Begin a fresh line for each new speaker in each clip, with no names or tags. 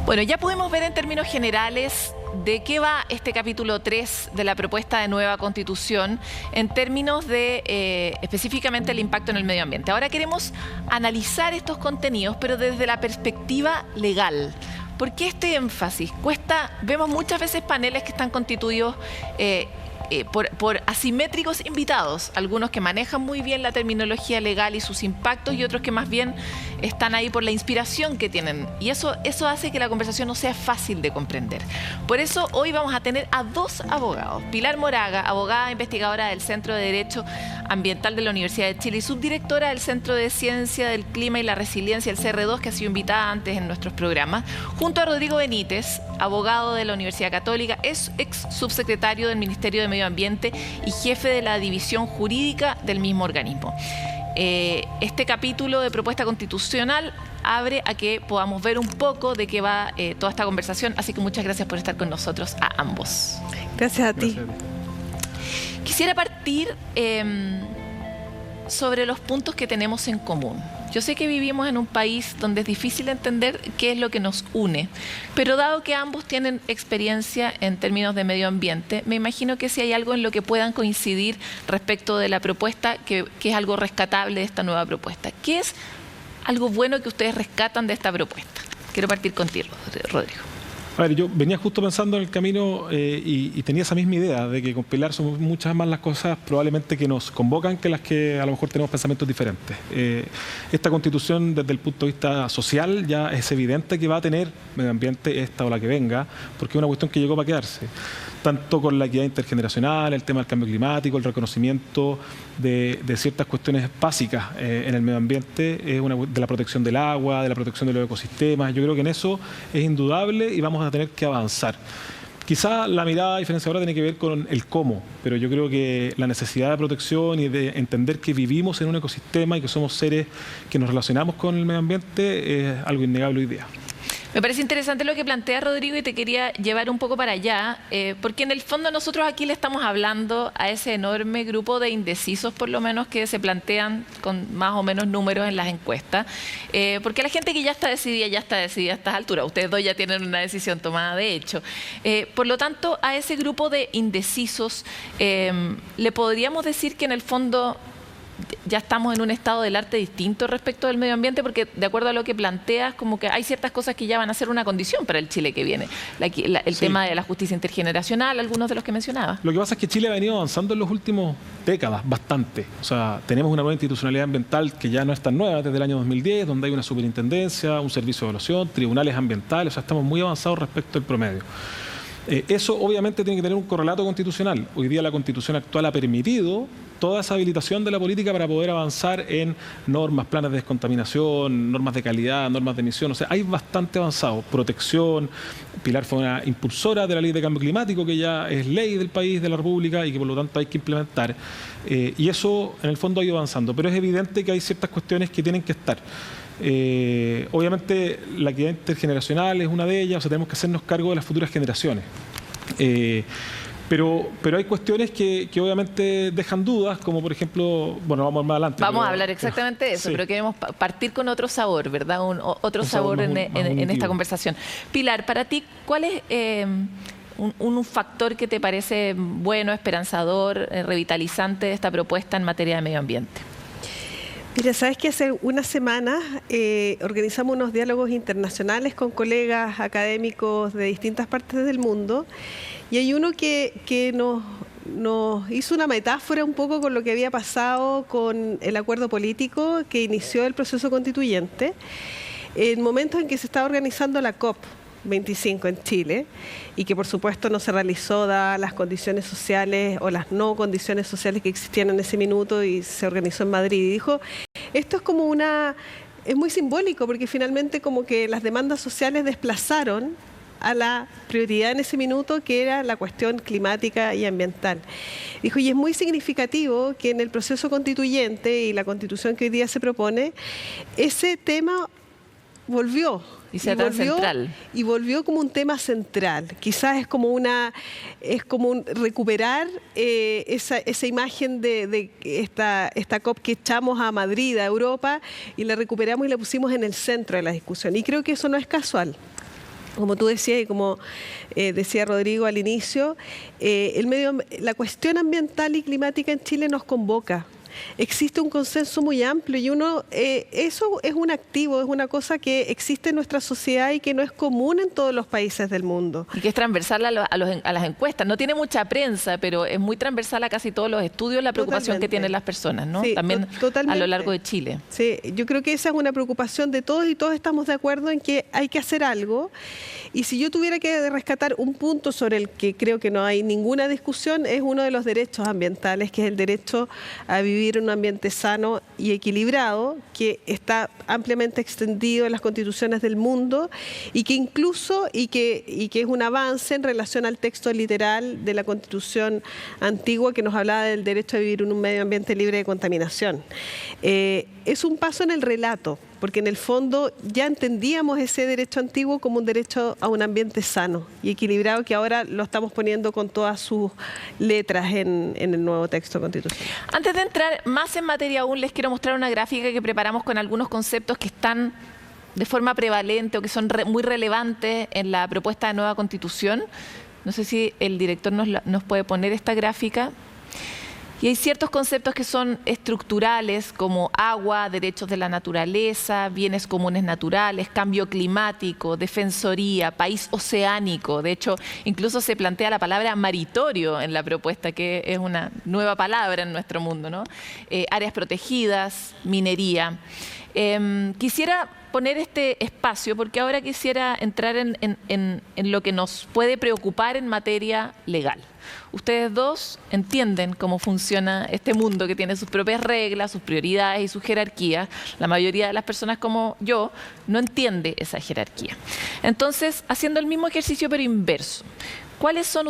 Bueno, ya pudimos ver en términos generales de qué va este capítulo 3 de la propuesta de nueva Constitución en términos de específicamente el impacto en el medio ambiente. Ahora queremos analizar estos contenidos, pero desde la perspectiva legal. ¿Por qué este énfasis? Vemos muchas veces paneles que están constituidos por asimétricos invitados, algunos que manejan muy bien la terminología legal y sus impactos y otros que más bien están ahí por la inspiración que tienen. Y eso hace que la conversación no sea fácil de comprender. Por eso hoy vamos a tener a dos abogados. Pilar Moraga, abogada investigadora del Centro de Derecho Ambiental de la Universidad de Chile y subdirectora del Centro de Ciencia del Clima y la Resiliencia, el CR2, que ha sido invitada antes en nuestros programas, junto a Rodrigo Benítez, abogado de la Universidad Católica, es ex subsecretario del Ministerio de Medio Ambiente y jefe de la división jurídica del mismo organismo. Este capítulo de propuesta constitucional abre a que podamos ver un poco de qué va toda esta conversación, así que muchas gracias por estar con nosotros a ambos.
Gracias a ti.
Quisiera partir sobre los puntos que tenemos en común. Yo sé que vivimos en un país donde es difícil entender qué es lo que nos une, pero dado que ambos tienen experiencia en términos de medio ambiente, me imagino que si hay algo en lo que puedan coincidir respecto de la propuesta, que es algo rescatable de esta nueva propuesta. ¿Qué es algo bueno que ustedes rescatan de esta propuesta? Quiero partir contigo, Rodrigo.
A ver, yo venía justo pensando en el camino y tenía esa misma idea de que con Pilar son muchas más las cosas probablemente que nos convocan que las que a lo mejor tenemos pensamientos diferentes. Esta Constitución desde el punto de vista social ya es evidente que va a tener medio ambiente esta o la que venga, porque es una cuestión que llegó para quedarse. Tanto con la equidad intergeneracional, el tema del cambio climático, el reconocimiento de ciertas cuestiones básicas en el medio ambiente, de la protección del agua, de la protección de los ecosistemas. Yo creo que en eso es indudable y vamos a tener que avanzar. Quizá la mirada diferenciadora tiene que ver con el cómo, pero yo creo que la necesidad de protección y de entender que vivimos en un ecosistema y que somos seres que nos relacionamos con el medio ambiente es algo innegable hoy día.
Me parece interesante lo que plantea Rodrigo y te quería llevar un poco para allá, porque en el fondo nosotros aquí le estamos hablando a ese enorme grupo de indecisos, por lo menos, que se plantean con más o menos números en las encuestas, porque la gente que ya está decidida a estas alturas. Ustedes dos ya tienen una decisión tomada, de hecho. Por lo tanto, a ese grupo de indecisos, le podríamos decir que en el fondo ya estamos en un estado del arte distinto respecto del medio ambiente, porque de acuerdo a lo que planteas, como que hay ciertas cosas que ya van a ser una condición para el Chile que viene. El tema de la justicia intergeneracional, algunos de los que mencionaba.
Lo que pasa es que Chile ha venido avanzando en las últimas décadas, bastante. O sea, tenemos una nueva institucionalidad ambiental que ya no es tan nueva, desde el año 2010, donde hay una superintendencia, un servicio de evaluación, tribunales ambientales, o sea, estamos muy avanzados respecto al promedio. Eso obviamente tiene que tener un correlato constitucional. Hoy día la Constitución actual ha permitido toda esa habilitación de la política para poder avanzar en normas, planes de descontaminación, normas de calidad, normas de emisión. O sea, hay bastante avanzado. Protección. Pilar fue una impulsora de la Ley de Cambio Climático, que ya es ley del país, de la República, y que por lo tanto hay que implementar. Y eso, en el fondo, ha ido avanzando. Pero es evidente que hay ciertas cuestiones que tienen que estar. Obviamente la equidad intergeneracional es una de ellas, o sea, tenemos que hacernos cargo de las futuras generaciones. Pero hay cuestiones que obviamente dejan dudas, como por ejemplo, bueno, vamos más adelante.
Vamos a hablar exactamente de eso, sí. Pero queremos partir con otro sabor, ¿verdad? Otro sabor en esta conversación. Pilar, para ti, ¿cuál es un factor que te parece bueno, esperanzador, revitalizante de esta propuesta en materia de medio ambiente?
Mira, sabes que hace unas semanas organizamos unos diálogos internacionales con colegas académicos de distintas partes del mundo, y hay uno que nos hizo una metáfora un poco con lo que había pasado con el acuerdo político que inició el proceso constituyente, en momentos en que se estaba organizando la COP25 en Chile, y que por supuesto no se realizó dadas las condiciones sociales o las no condiciones sociales que existían en ese minuto, y se organizó en Madrid. Y dijo, esto es como es muy simbólico, porque finalmente como que las demandas sociales desplazaron a la prioridad en ese minuto, que era la cuestión climática y ambiental. Dijo, y es muy significativo que en el proceso constituyente y la constitución que hoy día se propone, ese tema volvió.
Y sea tan central.
Y volvió como un tema central. Quizás es como recuperar esa imagen de esta COP que echamos a Madrid, a Europa, y la recuperamos y la pusimos en el centro de la discusión. Y creo que eso no es casual. Como tú decías y como decía Rodrigo al inicio, la cuestión ambiental y climática en Chile nos convoca. Existe un consenso muy amplio y eso es un activo, es una cosa que existe en nuestra sociedad y que no es común en todos los países del mundo.
Y que es transversal a las encuestas. No tiene mucha prensa, pero es muy transversal a casi todos los estudios la preocupación que tienen las personas, ¿no?
Sí,
también a lo largo de Chile.
Sí, yo creo que esa es una preocupación de todos y todos estamos de acuerdo en que hay que hacer algo. Y si yo tuviera que rescatar un punto sobre el que creo que no hay ninguna discusión, es uno de los derechos ambientales, que es el derecho a vivir en un ambiente sano y equilibrado, que está ampliamente extendido en las constituciones del mundo y que incluso que es un avance en relación al texto literal de la Constitución antigua que nos hablaba del derecho a vivir en un medio ambiente libre de contaminación. Es un paso en el relato, porque en el fondo ya entendíamos ese derecho antiguo como un derecho a un ambiente sano y equilibrado, que ahora lo estamos poniendo con todas sus letras en el nuevo texto constitucional.
Antes de entrar más en materia aún, les quiero mostrar una gráfica que preparamos con algunos conceptos que están de forma prevalente o que son muy relevantes en la propuesta de nueva Constitución. No sé si el director nos puede poner esta gráfica. Y hay ciertos conceptos que son estructurales, como agua, derechos de la naturaleza, bienes comunes naturales, cambio climático, defensoría, país oceánico. De hecho, incluso se plantea la palabra maritorio en la propuesta, que es una nueva palabra en nuestro mundo, ¿no? Áreas protegidas, minería. Quisiera poner este espacio porque ahora quisiera entrar en lo que nos puede preocupar en materia legal. Ustedes dos entienden cómo funciona este mundo que tiene sus propias reglas, sus prioridades y sus jerarquías. La mayoría de las personas como yo no entiende esa jerarquía. Entonces, haciendo el mismo ejercicio pero inverso, ¿cuáles son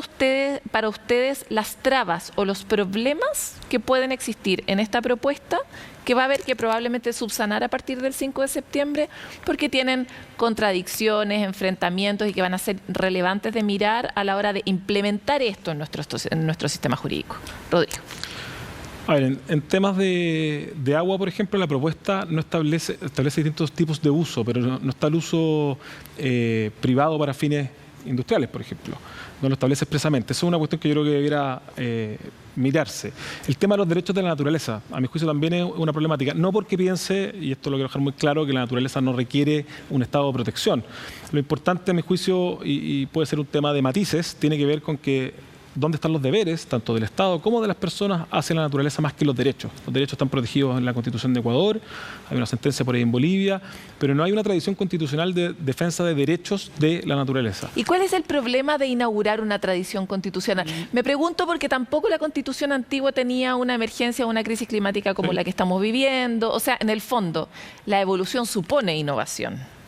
para ustedes las trabas o los problemas que pueden existir en esta propuesta que va a haber que probablemente subsanar a partir del 5 de septiembre porque tienen contradicciones, enfrentamientos y que van a ser relevantes de mirar a la hora de implementar esto en nuestro sistema jurídico? Rodrigo.
A ver, en temas de agua, por ejemplo, la propuesta no establece distintos tipos de uso, pero no está el uso privado para fines industriales, por ejemplo. No lo establece expresamente. Eso es una cuestión que yo creo que debiera mirarse. El tema de los derechos de la naturaleza, a mi juicio, también es una problemática. No porque piense, y esto lo quiero dejar muy claro, que la naturaleza no requiere un estado de protección. Lo importante, a mi juicio, y puede ser un tema de matices, tiene que ver con que dónde están los deberes, tanto del Estado como de las personas, hacia la naturaleza más que los derechos. Los derechos están protegidos en la Constitución de Ecuador, hay una sentencia por ahí en Bolivia, pero no hay una tradición constitucional de defensa de derechos de la naturaleza.
¿Y cuál es el problema de inaugurar una tradición constitucional? Me pregunto porque tampoco la Constitución antigua tenía una emergencia o una crisis climática como la que estamos viviendo. O sea, en el fondo, la evolución supone innovación.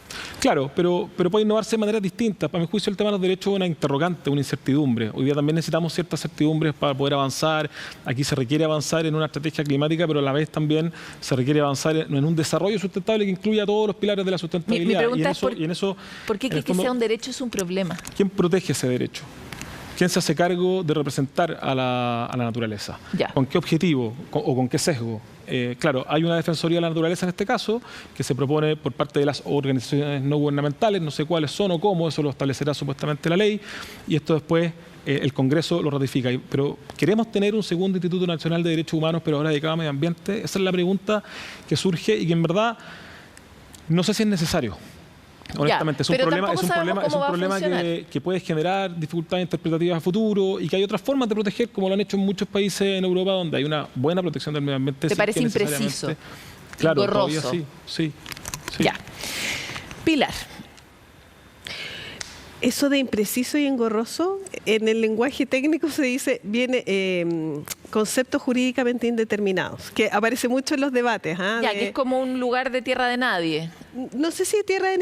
Claro, pero puede innovarse de maneras distintas. Para mi juicio, el tema de los derechos es una interrogante, una incertidumbre. Hoy día también necesitamos ciertas certidumbres para poder avanzar. Aquí se requiere avanzar en una estrategia climática, pero a la vez también se requiere avanzar en un desarrollo sustentable que incluya todos los pilares de la sustentabilidad.
Mi pregunta ¿por qué que sea un derecho es un problema?
¿Quién protege ese derecho? ¿Quién se hace cargo de representar a la naturaleza?
Ya.
¿Con qué objetivo o con qué sesgo? Claro, hay una Defensoría de la Naturaleza en este caso que se propone por parte de las organizaciones no gubernamentales, no sé cuáles son o cómo, eso lo establecerá supuestamente la ley, y esto después el Congreso lo ratifica. Pero ¿queremos tener un segundo Instituto Nacional de Derechos Humanos, pero ahora dedicado a medio ambiente? Esa es la pregunta que surge y que en verdad no sé si es necesario. Honestamente, es un problema que puede generar dificultades interpretativas a futuro y que hay otras formas de proteger, como lo han hecho en muchos países en Europa, donde hay una buena protección del medio ambiente.
¿Te parece impreciso?
Claro,
engorroso.
Todavía sí.
Ya. Pilar.
Eso de impreciso y engorroso, en el lenguaje técnico se dice, viene conceptos jurídicamente indeterminados, que aparece mucho en los debates.
Que es como un lugar de tierra de nadie.
No sé si tierra de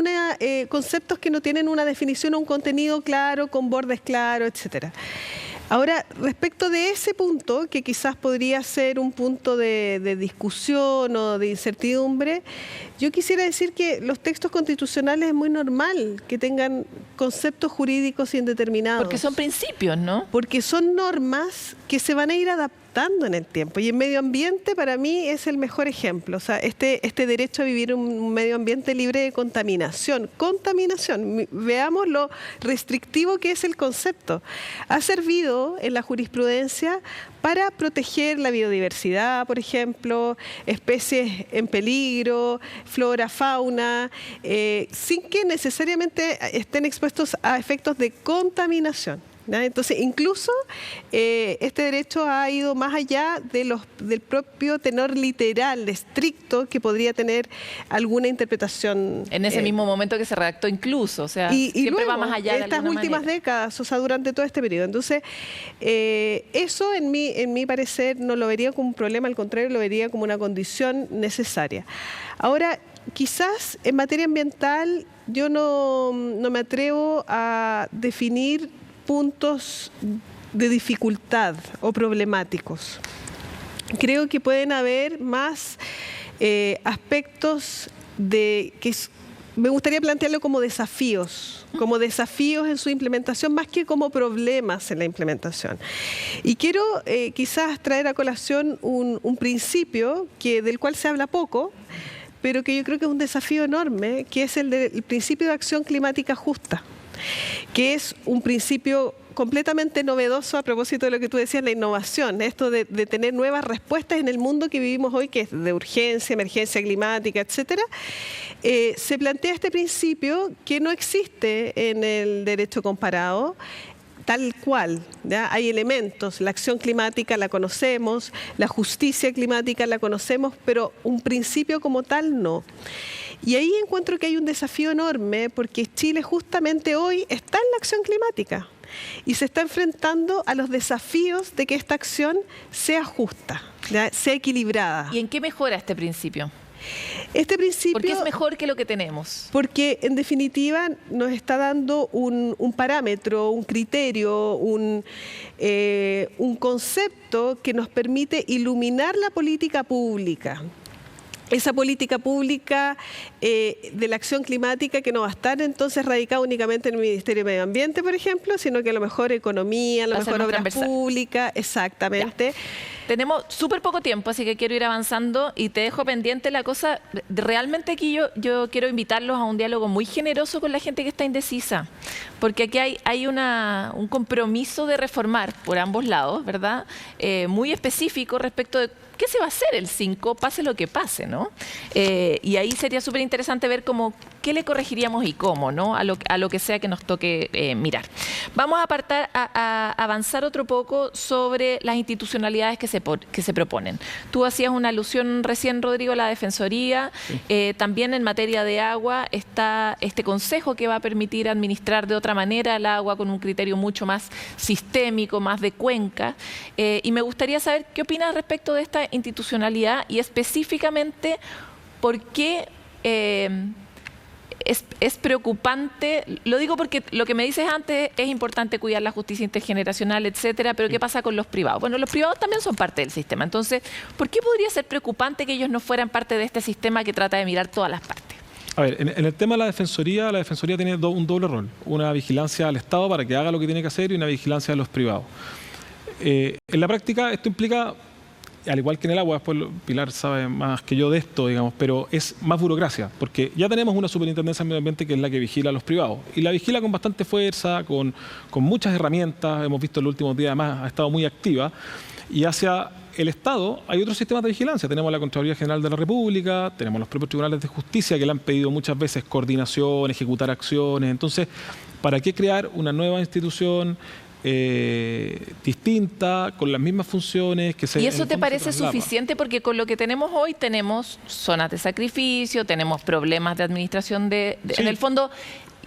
nadie, conceptos que no tienen una definición o un contenido claro, con bordes claros, etcétera. Ahora, respecto de ese punto, que quizás podría ser un punto de discusión o de incertidumbre, yo quisiera decir que los textos constitucionales es muy normal que tengan conceptos jurídicos indeterminados.
Porque son principios, ¿no?
Porque son normas que se van a ir adaptando adelantando en el tiempo. Y en medio ambiente para mí es el mejor ejemplo. O sea, este derecho a vivir un medio ambiente libre de contaminación. Contaminación. Veamos lo restrictivo que es el concepto. Ha servido en la jurisprudencia para proteger la biodiversidad, por ejemplo, especies en peligro, flora, fauna, sin que necesariamente estén expuestos a efectos de contaminación, ¿no? Entonces, incluso este derecho ha ido más allá del propio tenor literal, estricto, que podría tener alguna interpretación.
En ese mismo momento que se redactó incluso, o sea, siempre
luego,
va más allá de
estas
alguna
últimas
manera.
décadas, o sea, durante todo este periodo. Entonces, eso en mi parecer no lo vería como un problema, al contrario, lo vería como una condición necesaria. Ahora, quizás en materia ambiental yo no me atrevo a definir puntos de dificultad o problemáticos. Creo que pueden haber más aspectos me gustaría plantearlo como desafíos en su implementación, más que como problemas en la implementación. Y quiero quizás traer a colación un principio del cual se habla poco, pero que yo creo que es un desafío enorme, que es el principio de acción climática justa, que es un principio completamente novedoso a propósito de lo que tú decías, la innovación, esto de tener nuevas respuestas en el mundo que vivimos hoy, que es de urgencia, emergencia climática, etcétera. Se plantea este principio que no existe en el derecho comparado, tal cual, ¿ya? Hay elementos, la acción climática la conocemos, la justicia climática la conocemos, pero un principio como tal no. Y ahí encuentro que hay un desafío enorme, porque Chile justamente hoy está en la acción climática y se está enfrentando a los desafíos de que esta acción sea justa, ¿ya? Sea equilibrada.
¿Y en qué mejora este principio?
Este principio,
¿Por qué es mejor que lo que tenemos?
Porque en definitiva nos está dando un parámetro, un criterio, un concepto que nos permite iluminar la política pública. Esa política pública de la acción climática, que no va a estar entonces radicada únicamente en el Ministerio de Medio Ambiente, por ejemplo, sino que a lo mejor economía, a lo mejor obras públicas, exactamente.
Ya. Tenemos súper poco tiempo, así que quiero ir avanzando y te dejo pendiente la cosa. Realmente aquí yo quiero invitarlos a un diálogo muy generoso con la gente que está indecisa, porque aquí hay un compromiso de reformar por ambos lados, ¿verdad? Muy específico respecto de qué se va a hacer el 5, pase lo que pase, ¿no? Y ahí sería súper interesante ver qué le corregiríamos y cómo, ¿no? A lo que sea que nos toque mirar. Vamos a avanzar otro poco sobre las institucionalidades que se proponen. Tú hacías una alusión recién, Rodrigo, a la Defensoría. Sí. También en materia de agua está este consejo que va a permitir administrar de otra manera el agua con un criterio mucho más sistémico, más de cuenca. Y me gustaría saber qué opinas respecto de esta institucionalidad y específicamente por qué es preocupante. Lo digo porque lo que me dices antes, es importante cuidar la justicia intergeneracional, etcétera, pero ¿qué pasa con los privados? Bueno, los privados también son parte del sistema. Entonces, ¿por qué podría ser preocupante que ellos no fueran parte de este sistema que trata de mirar todas las partes?
A ver, en el tema de la Defensoría tiene un doble rol. Una vigilancia al Estado para que haga lo que tiene que hacer y una vigilancia de los privados. En la práctica esto implica, al igual que en el agua, después Pilar sabe más que yo de esto, digamos, pero es más burocracia, porque ya tenemos una superintendencia de medio ambiente que es la que vigila a los privados, y la vigila con bastante fuerza, con muchas herramientas. Hemos visto en los últimos días, además, ha estado muy activa, y hacia el Estado hay otros sistemas de vigilancia. Tenemos la Contraloría General de la República, tenemos los propios tribunales de justicia que le han pedido muchas veces coordinación, ejecutar acciones. Entonces, ¿para qué crear una nueva institución distinta, con las mismas funciones? ¿Y
eso te parece suficiente? Porque con lo que tenemos hoy tenemos zonas de sacrificio, tenemos problemas de administración sí. En el fondo,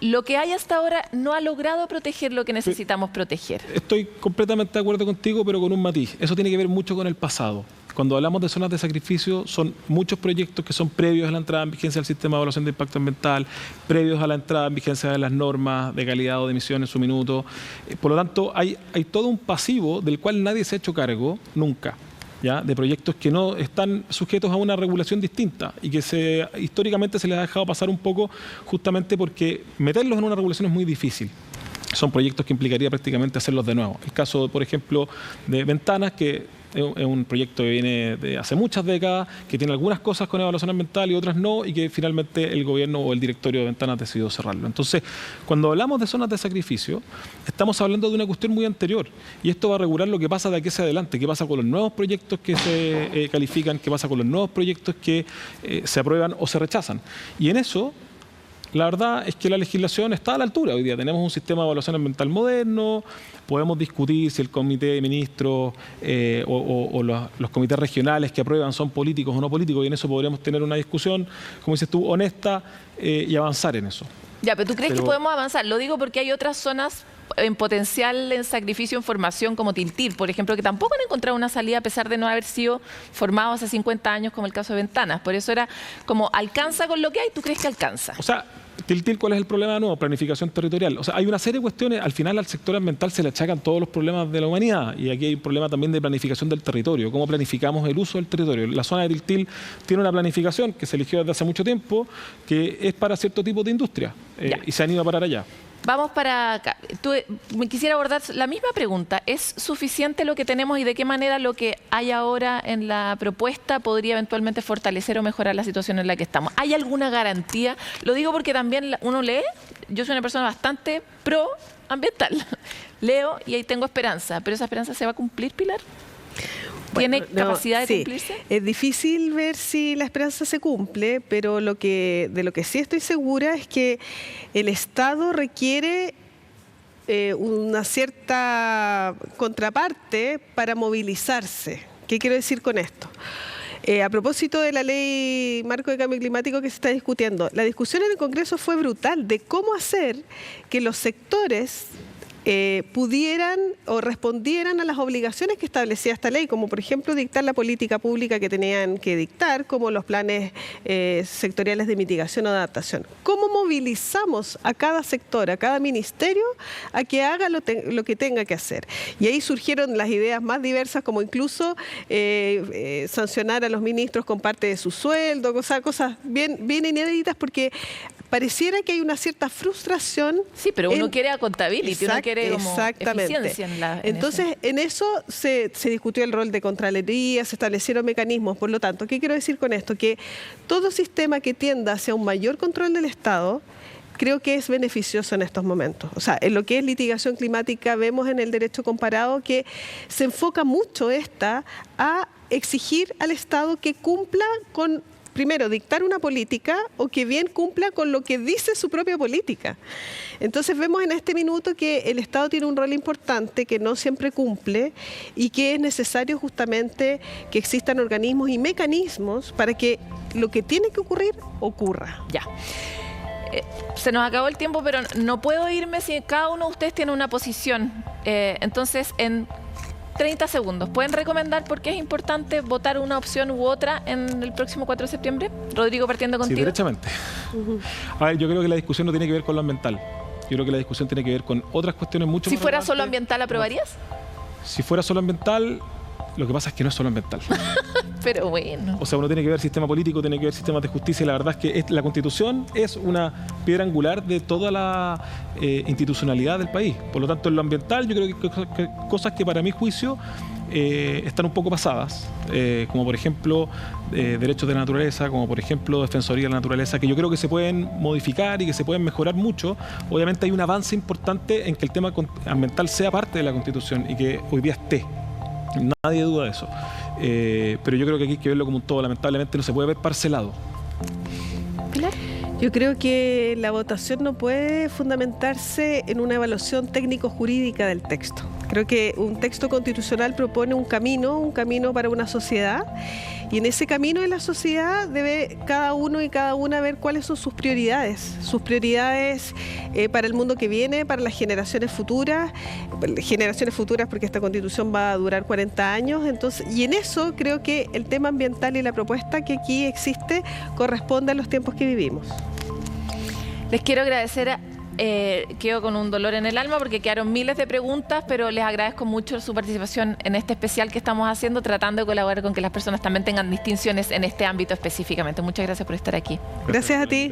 lo que hay hasta ahora no ha logrado proteger lo que necesitamos proteger.
Estoy completamente de acuerdo contigo, pero con un matiz. Eso tiene que ver mucho con el pasado. Cuando hablamos de zonas de sacrificio, son muchos proyectos que son previos a la entrada en vigencia del sistema de evaluación de impacto ambiental, previos a la entrada en vigencia de las normas de calidad o de emisiones en su minuto. Por lo tanto, hay todo un pasivo del cual nadie se ha hecho cargo nunca, ¿ya? De proyectos que no están sujetos a una regulación distinta y que históricamente se les ha dejado pasar un poco, justamente porque meterlos en una regulación es muy difícil. Son proyectos que implicaría prácticamente hacerlos de nuevo. El caso, por ejemplo, de Ventanas, que Es un proyecto que viene de hace muchas décadas, que tiene algunas cosas con evaluación ambiental y otras no, y que finalmente el gobierno o el directorio de Ventanas decidió cerrarlo. Entonces, cuando hablamos de zonas de sacrificio, estamos hablando de una cuestión muy anterior, y esto va a regular lo que pasa de aquí hacia adelante, qué pasa con los nuevos proyectos que se califican, qué pasa con los nuevos proyectos que se aprueban o se rechazan. Y en eso, la verdad es que la legislación está a la altura. Hoy día tenemos un sistema de evaluación ambiental moderno, podemos discutir si el comité de ministros o los comités regionales que aprueban son políticos o no políticos, y en eso podríamos tener una discusión, como dices tú, honesta y avanzar en eso.
Ya, pero ¿tú crees que podemos avanzar? Lo digo porque hay otras zonas en potencial en sacrificio en formación como Tiltil, por ejemplo, que tampoco han encontrado una salida a pesar de no haber sido formados hace 50 años como el caso de Ventanas. Por eso era como, ¿alcanza con lo que hay? ¿Tú crees que alcanza?
O sea, Tiltil, ¿cuál es el problema de nuevo? Planificación territorial. O sea, hay una serie de cuestiones, al final al sector ambiental se le achacan todos los problemas de la humanidad, y aquí hay un problema también de planificación del territorio, cómo planificamos el uso del territorio. La zona de Tiltil tiene una planificación que se eligió desde hace mucho tiempo, que es para cierto tipo de industria, y se han ido a parar allá.
Vamos para acá. Me quisiera abordar la misma pregunta. ¿Es suficiente lo que tenemos y de qué manera lo que hay ahora en la propuesta podría eventualmente fortalecer o mejorar la situación en la que estamos? ¿Hay alguna garantía? Lo digo porque también uno lee. Yo soy una persona bastante pro ambiental. Leo y ahí tengo esperanza. ¿Pero esa esperanza se va a cumplir, Pilar? ¿Tiene capacidad de cumplirse?
Es difícil ver si la esperanza se cumple, pero de lo que sí estoy segura es que el Estado requiere una cierta contraparte para movilizarse. ¿Qué quiero decir con esto? A propósito de la ley marco de cambio climático que se está discutiendo, la discusión en el Congreso fue brutal de cómo hacer que los sectores pudieran o respondieran a las obligaciones que establecía esta ley, como por ejemplo dictar la política pública que tenían que dictar, como los planes sectoriales de mitigación o adaptación. ¿Cómo movilizamos a cada sector, a cada ministerio, a que haga lo que tenga que hacer? Y ahí surgieron las ideas más diversas, como incluso sancionar a los ministros con parte de su sueldo, cosas bien inéditas, porque pareciera que hay una cierta frustración.
Sí, pero uno quiere accountability, uno quiere como eficiencia
Entonces, en eso se discutió el rol de Contraloría, se establecieron mecanismos. Por lo tanto, ¿qué quiero decir con esto? Que todo sistema que tienda hacia un mayor control del Estado creo que es beneficioso en estos momentos. O sea, en lo que es litigación climática vemos en el derecho comparado que se enfoca mucho a exigir al Estado que cumpla con, primero, dictar una política o que bien cumpla con lo que dice su propia política. Entonces vemos en este minuto que el Estado tiene un rol importante que no siempre cumple y que es necesario justamente que existan organismos y mecanismos para que lo que tiene que ocurrir, ocurra.
Ya. Se nos acabó el tiempo, pero no puedo irme si cada uno de ustedes tiene una posición. Entonces, en 30 segundos, ¿pueden recomendar por qué es importante votar una opción u otra en el próximo 4 de septiembre? Rodrigo, partiendo contigo.
Sí, derechamente. A ver, yo creo que la discusión no tiene que ver con lo ambiental. Yo creo que la discusión tiene que ver con otras cuestiones mucho más.
Si fuera solo ambiental, ¿aprobarías?
Si fuera solo ambiental, lo que pasa es que no es solo ambiental.
Pero bueno.
O sea, uno tiene que ver sistema político, tiene que ver sistemas de justicia, y la verdad es que la Constitución es una piedra angular de toda la institucionalidad del país. Por lo tanto, en lo ambiental, yo creo que cosas que para mi juicio están un poco pasadas, como por ejemplo derechos de la naturaleza, como por ejemplo defensoría de la naturaleza, que yo creo que se pueden modificar y que se pueden mejorar mucho. Obviamente hay un avance importante en que el tema ambiental sea parte de la Constitución y que hoy día esté. Nadie duda de eso. Pero yo creo que aquí hay que verlo como un todo. Lamentablemente no se puede ver parcelado.
¿Pilar?
Yo creo que la votación no puede fundamentarse en una evaluación técnico-jurídica del texto. Creo que un texto constitucional propone un camino para una sociedad, y en ese camino de la sociedad debe cada uno y cada una ver cuáles son sus prioridades para el mundo que viene, para las generaciones futuras porque esta Constitución va a durar 40 años, entonces, y en eso creo que el tema ambiental y la propuesta que aquí existe corresponde a los tiempos que vivimos.
Les quiero agradecer quedo con un dolor en el alma porque quedaron miles de preguntas, pero les agradezco mucho su participación en este especial que estamos haciendo, tratando de colaborar con que las personas también tengan distinciones en este ámbito específicamente. Muchas gracias por estar aquí.
Gracias a ti.